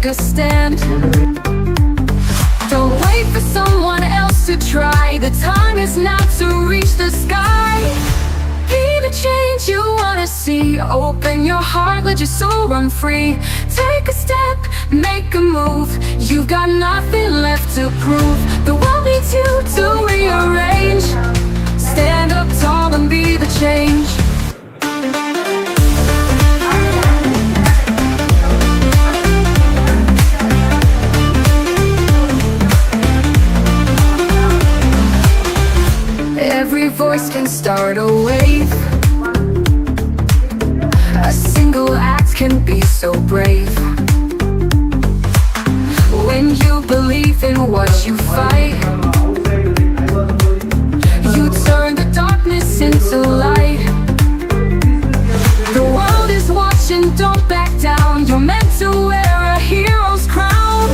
a stand. Don't wait for someone else to try. The time is now to reach the sky. Be the change you wanna see. Open your heart, let your soul run free. Take a step, make a move. You've got nothing left to prove. The world needs you to rearrange. Stand up tall and be the change. Every voice can start a wave. A single act can be so brave. When you believe in what you fight, you turn the darkness into light. The world is watching, don't back down. You're meant to wear a hero's crown.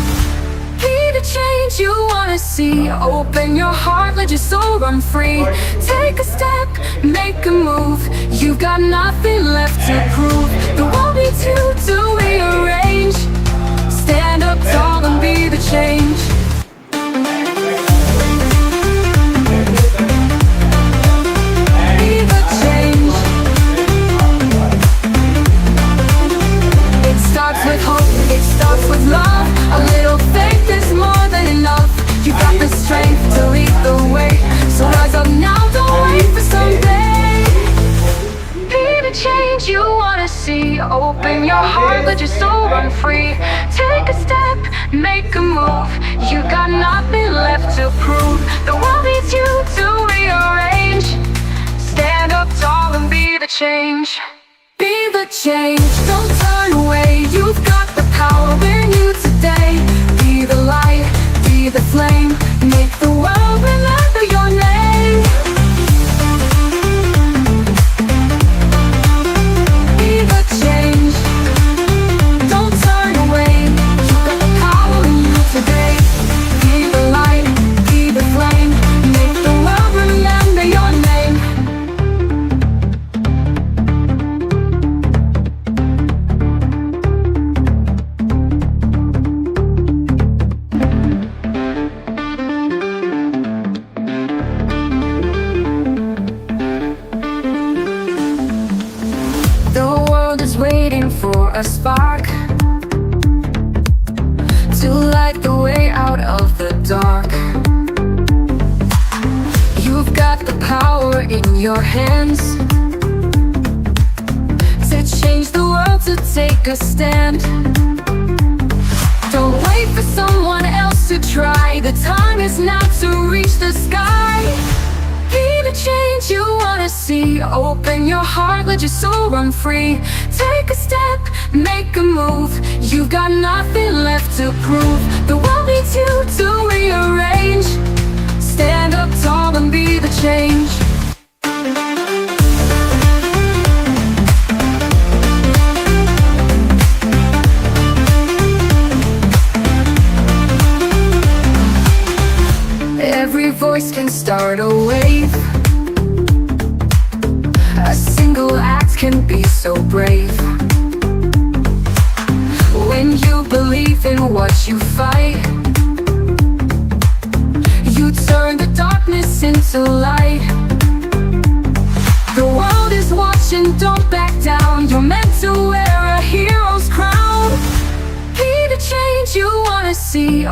Be the change you wanna see. Open your heart, let your soul run free. Take a step, make a move. You've got nothing left to prove. The world needs you to rearrange. Stand up tall and be the change. Be the change. It starts with hope, it starts with love. A little faith is more than enough. You got the strength to lead the way. So rise up now, don't wait for someday. Be the change you wanna see. Open your heart, let your soul run free. Take a step, make a move. You got nothing left to prove. The world needs you to rearrange. Stand up tall and be the change. Be the change, don't turn away. You've got the power in you today. Be the light, be the flame. Make the world remember your name. Be the change, don't turn away. You've got the power in you today. Be the light, be the flame. Make the world remember your name. The world is waiting for a spark to light the way out of the dark. You've got the power in your hands to change the world, to take a stand. Don't wait for someone else to try. The time is now to reach the sky. Be the change you wanna see. Open your heart, let your soul run free. Take a step, make a move. You've got nothing left to prove. The world needs you to rearrange. Stand up tall and be the change. Every voice can start a wave. A single act can be so brave. When you believe in what you fight, you turn the darkness into light. The world is watching, don't back down. You're meant to wear a hero's crown. Be the change you wanna see.